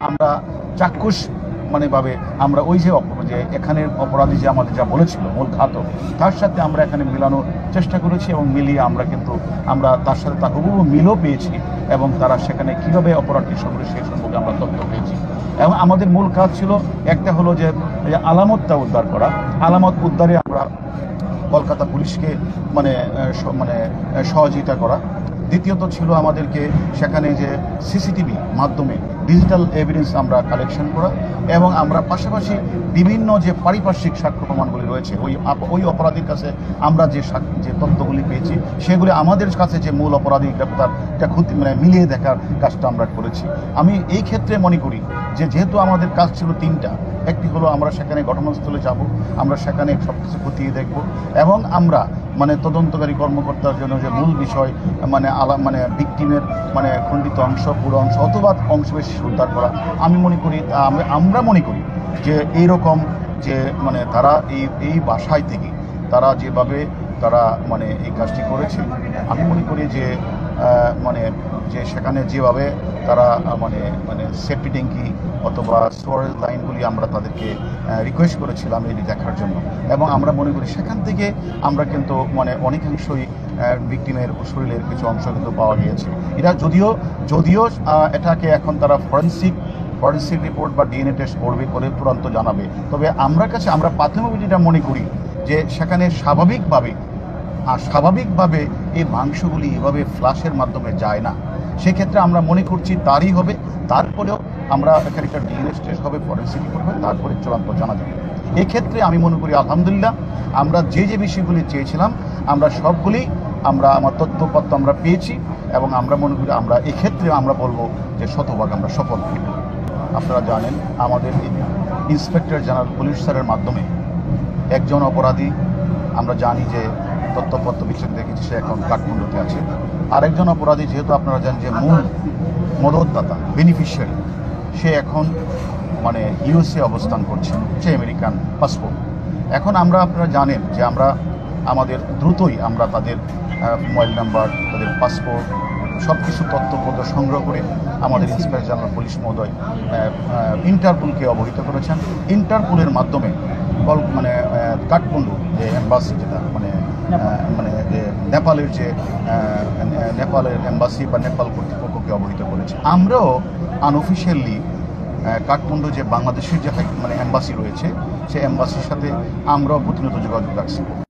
আমরা চাক্ষুষ ভাবে আমরা ওই যে এখানের অপরাধী যে আমাদের যা বলেছিল মূল ঘাতক, তার সাথে আমরা এখানে মিলানোর চেষ্টা করেছি এবং মিলিয়ে আমরা তার সাথে তার হুবহু মিলও পেয়েছি এবং তারা সেখানে কীভাবে অপরাধটি সম্পর্কে সেই সম্পর্কে আমরা তথ্য পেয়েছি। এবং আমাদের মূল কাজ ছিল একটা হলো যে আলামতটা উদ্ধার করা। আলামত উদ্ধারে আমরা কলকাতা পুলিশকে সহযোগিতা করা। দ্বিতীয়ত ছিল আমাদেরকে সেখানে যে সিসিটিভি মাধ্যমে ডিজিটাল এভিডেন্স আমরা কালেকশন করা এবং আমরা পাশাপাশি বিভিন্ন যে পারিপার্শ্বিক সাক্ষ্য প্রমাণগুলি রয়েছে ওই অপরাধীর কাছে আমরা যে তথ্যগুলি পেয়েছি সেগুলি আমাদের কাছে যে মূল অপরাধী গ্রেপ্তারটা মিলিয়ে দেখার কাজটা আমরা করেছি। আমি এই ক্ষেত্রে মনে করি যে যেহেতু আমাদের কাজ ছিল তিনটা, একটি হলো আমরা সেখানে ঘটনাস্থলে যাব, আমরা সেখানে সব কিছু খতিয়ে দেখব এবং আমরা তদন্তকারী কর্মকর্তার জন্য যে মূল বিষয় ভিকটিমের খণ্ডিত অংশ, পুরো অংশ অথবা অংশ বেশি উদ্ধার করা। আমরা মনে করি যে এইরকম যে তারা এই বাসায় থেকে তারা যেভাবে তারা এই কাজটি করেছে, আমি মনে করি যে যে সেখানে যেভাবে তারা সেফটি ট্যাঙ্কি অথবা স্টোরেজ লাইনগুলি আমরা তাদেরকে রিকোয়েস্ট করেছিলাম এটি দেখার জন্য এবং আমরা মনে করি সেখান থেকে আমরা কিন্তু অনেকাংশই ভিকটিমের শরীরের কিছু অংশ কিন্তু পাওয়া গিয়েছে। এরা যদিও এটাকে এখন তারা ফরেন্সিক রিপোর্ট বা ডিএনএ টেস্ট করবে করে চূড়ান্ত জানাবে, তবে আমরা প্রাথমিক যেটা মনে করি যে সেখানে স্বাভাবিকভাবে এই মাংসগুলি এভাবে ফ্লাশের মাধ্যমে যায় না। সেক্ষেত্রে আমরা মনে করছি তারই হবে। তারপরেও আমরা এখানে একটা ডিএনএ টেস্ট হবে, ফরেন্সিক রিপোর্ট হবে, তারপরে চূড়ান্ত জানা যাবে। এক্ষেত্রে আমি মনে করি আলহামদুলিল্লাহ আমরা যে বিষয়গুলি চেয়েছিলাম আমরা সবগুলি আমার তথ্যপত্র আমরা পেয়েছি এবং আমরা মনে করি আমরা এক্ষেত্রে আমরা বলবো যে শতভাগ আমরা সফল। আপনারা জানেন আমাদের ইন্সপেক্টর জেনারেল পুলিশ স্যারের মাধ্যমে একজন অপরাধী আমরা জানি যে তথ্যপত্র বিশ্লেষণ দেখেছি সে এখন কাঠমান্ডুতে আছে। আরেকজন অপরাধী যেহেতু আপনারা জানেন যে মূল মদতদাতা বেনিফিশিয়ারি, সে এখন ইউএসএ অবস্থান করছে, সে আমেরিকান পাসপোর্ট। এখন আপনারা জানেন যে আমাদের দ্রুতই আমরা তাদের মোবাইল নাম্বার, তাদের পাসপোর্ট সব কিছু তথ্যপত্র সংগ্রহ করে আমাদের ইন্সপেক্টর জেনারেল পুলিশ মহোদয় ইন্টারপোলকে অবহিত করেছেন। ইন্টারপোলের মাধ্যমে কাঠমান্ডু যে এম্বাসি যেটা নেপালের এম্বাসি বা নেপাল কর্তৃপক্ষকে অবহিত করেছে। আমরাও আনঅফিশিয়ালি কাঠমান্ডু যে বাংলাদেশের যে এম্বাসি রয়েছে সেই এম্বাসির সাথে আমরাও প্রতিনিয়ত যোগাযোগ রাখছি।